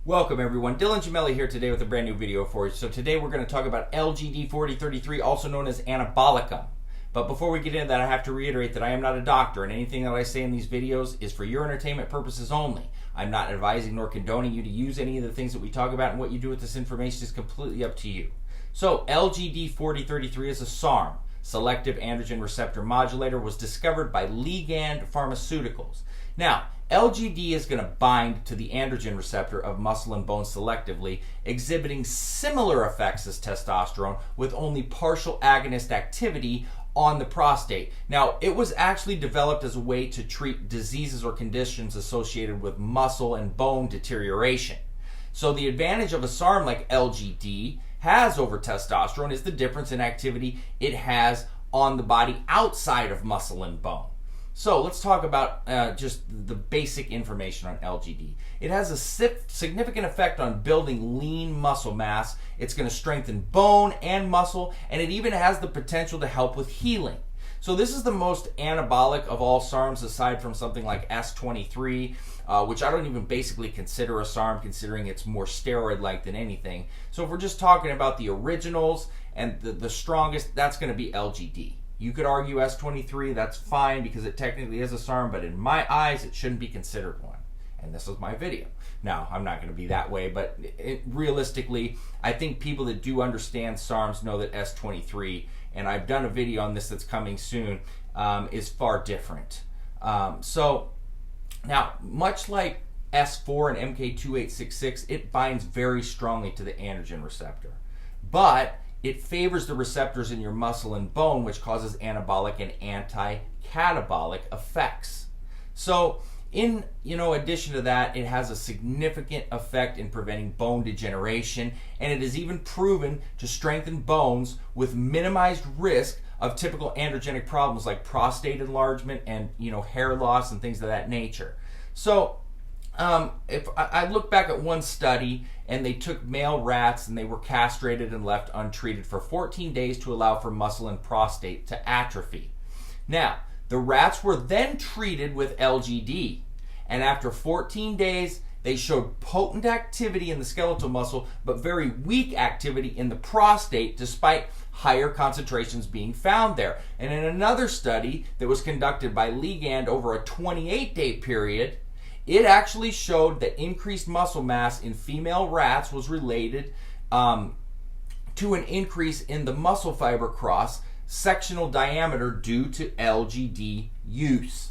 Welcome everyone, Dylan Gemelli here today with a brand new video for you. So today we're going to talk about LGD 4033, also known as Anabolicum. But before we get into that, I have to reiterate that I am not a doctor, and anything that I say in these videos is for your entertainment purposes only. I'm not advising nor condoning you to use any of the things that we talk about, and what you do with this information is completely up to you. So LGD 4033 is a SARM, selective androgen receptor modulator, was discovered by Ligand Pharmaceuticals. Now, LGD is going to bind to the androgen receptor of muscle and bone selectively, exhibiting similar effects as testosterone with only partial agonist activity on the prostate. Now, it was actually developed as a way to treat diseases or conditions associated with muscle and bone deterioration. So the advantage of a SARM like LGD has over testosterone is the difference in activity it has on the body outside of muscle and bone. So let's talk about just the basic information on LGD. It has a significant effect on building lean muscle mass. It's going to strengthen bone and muscle, and it even has the potential to help with healing. So this is the most anabolic of all SARMs aside from something like S23, which I don't even basically consider a SARM, considering it's more steroid-like than anything. So if we're just talking about the originals and the strongest, that's going to be LGD. You could argue S23, that's fine because it technically is a SARM, but in my eyes, it shouldn't be considered one. And this was my video. Now, I'm not going to be that way, but realistically, I think people that do understand SARMs know that S23, and I've done a video on this that's coming soon, is far different. So, now, much like S4 and MK2866, it binds very strongly to the androgen receptor. But it favors the receptors in your muscle and bone, which causes anabolic and anti-catabolic effects. So, in addition to that, it has a significant effect in preventing bone degeneration, and it is even proven to strengthen bones with minimized risk of typical androgenic problems like prostate enlargement and hair loss and things of that nature. So, if I look back at one study, and they took male rats and they were castrated and left untreated for 14 days to allow for muscle and prostate to atrophy. Now, the rats were then treated with LGD, and after 14 days, they showed potent activity in the skeletal muscle, but very weak activity in the prostate, despite higher concentrations being found there. And in another study that was conducted by Ligand over a 28-day period, it actually showed that increased muscle mass in female rats was related to an increase in the muscle fiber cross-sectional diameter due to LGD use.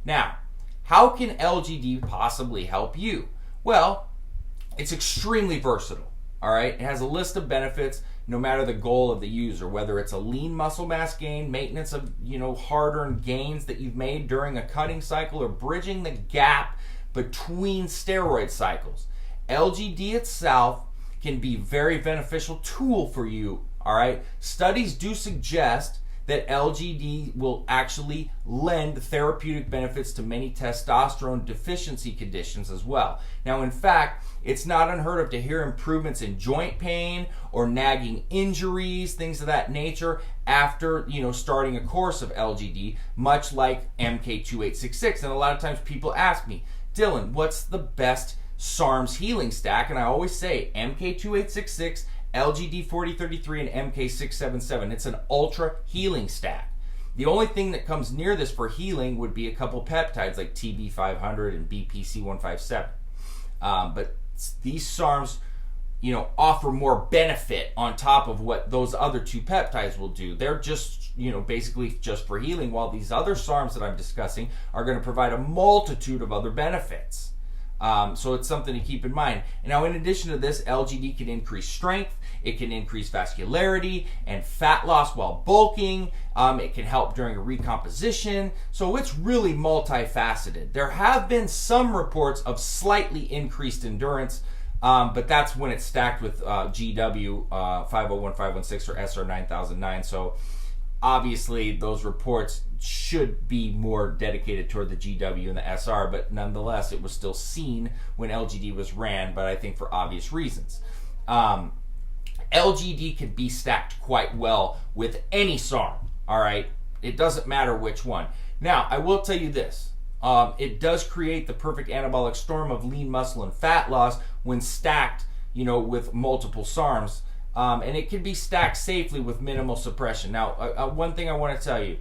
Now, how can LGD possibly help you? Well, it's extremely versatile, all right? It has a list of benefits no matter the goal of the user, whether it's a lean muscle mass gain, maintenance of, hard-earned gains that you've made during a cutting cycle, or bridging the gap between steroid cycles. LGD itself can be a very beneficial tool for you, all right? Studies do suggest that LGD will actually lend therapeutic benefits to many testosterone deficiency conditions as well. Now, in fact, it's not unheard of to hear improvements in joint pain or nagging injuries, things of that nature, after starting a course of LGD, much like MK2866. And a lot of times people ask me, Dylan, what's the best SARMs healing stack? And I always say MK2866, LGD 4033, and MK677. It's an ultra healing stack. The only thing that comes near this for healing would be a couple peptides like TB500 and BPC157. But these SARMs, offer more benefit on top of what those other two peptides will do. They're just, basically just for healing, while these other SARMs that I'm discussing are going to provide a multitude of other benefits. So it's something to keep in mind. And now, in addition to this, LGD can increase strength, it can increase vascularity and fat loss while bulking, it can help during a recomposition, so it's really multifaceted. There have been some reports of slightly increased endurance, but that's when it's stacked with GW 501516 or SR 9009, so obviously those reports should be more dedicated toward the GW and the SR, but nonetheless it was still seen when LGD was ran, but I think for obvious reasons. LGD can be stacked quite well with any SARM, all right? It doesn't matter which one. Now, I will tell you this. It does create the perfect anabolic storm of lean muscle and fat loss when stacked, with multiple SARMs. And it can be stacked safely with minimal suppression. Now, one thing I want to tell you,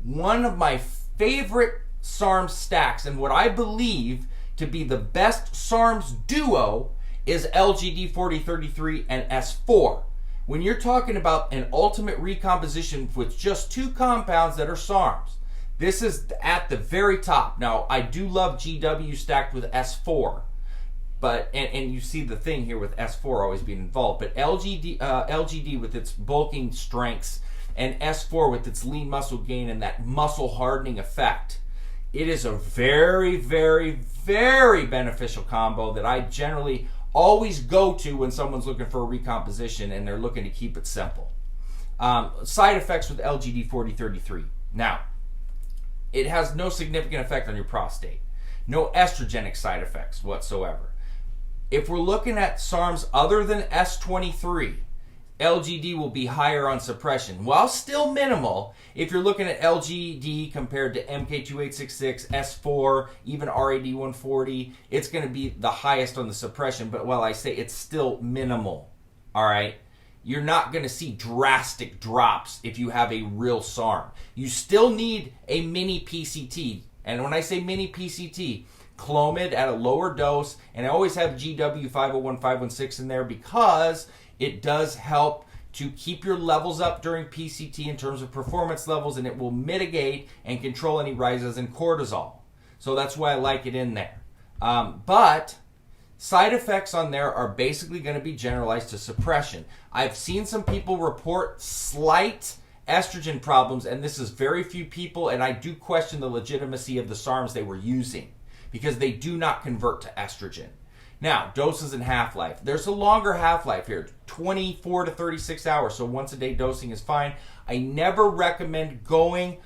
one of my favorite SARM stacks and what I believe to be the best SARMs duo is LGD 4033 and S4. When you're talking about an ultimate recomposition with just two compounds that are SARMs, this is at the very top. Now, I do love GW stacked with S4, but and you see the thing here with S4 always being involved, but LGD with its bulking strengths and S4 with its lean muscle gain and that muscle hardening effect, it is a very, very, very beneficial combo that I generally always go to when someone's looking for a recomposition and they're looking to keep it simple. Side effects with LGD 4033. Now, it has no significant effect on your prostate. No estrogenic side effects whatsoever. If we're looking at SARMs other than S23, LGD will be higher on suppression. While still minimal, if you're looking at LGD compared to MK2866, S4, even RAD140, it's going to be the highest on the suppression. But while I say it's still minimal, all right, you're not going to see drastic drops if you have a real SARM. You still need a mini PCT. And when I say mini PCT, Clomid at a lower dose, and I always have GW 501, 516 in there because it does help to keep your levels up during PCT in terms of performance levels, and it will mitigate and control any rises in cortisol. So that's why I like it in there. But side effects on there are basically going to be generalized to suppression. I've seen some people report slight estrogen problems, and this is very few people, and I do question the legitimacy of the SARMs they were using because they do not convert to estrogen. Now, doses and half-life. There's a longer half-life here, 24 to 36 hours, so once a day dosing is fine. I never recommend going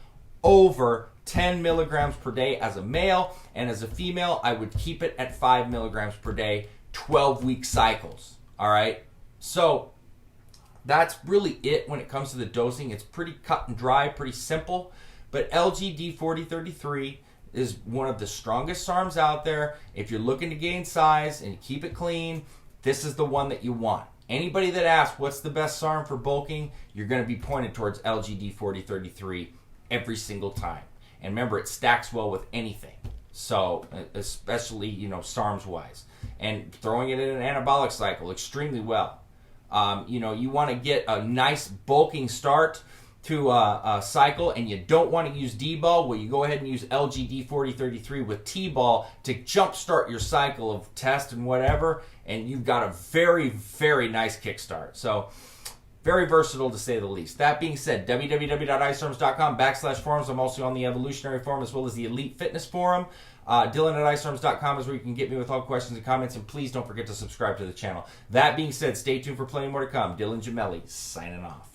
over 10 milligrams per day as a male, and as a female, I would keep it at 5 milligrams per day, 12-week cycles, all right? So that's really it when it comes to the dosing. It's pretty cut and dry, pretty simple, but LGD 4033 is one of the strongest SARMs out there. If you're looking to gain size and keep it clean, this is the one that you want. Anybody that asks what's the best SARM for bulking, you're going to be pointed towards LGD 4033 every single time. And remember, it stacks well with anything. So, especially, SARMs wise. And throwing it in an anabolic cycle extremely well. You want to get a nice bulking start to a cycle, and you don't want to use D-ball, well, you go ahead and use LGD 4033 with T-ball to jumpstart your cycle of test and whatever, and you've got a very, very nice kickstart. So, very versatile to say the least. That being said, www.isarms.com/forums. I'm also on the Evolutionary Forum as well as the Elite Fitness Forum. Dylan@isarms.com is where you can get me with all questions and comments, and please don't forget to subscribe to the channel. That being said, stay tuned for plenty more to come. Dylan Gemelli, signing off.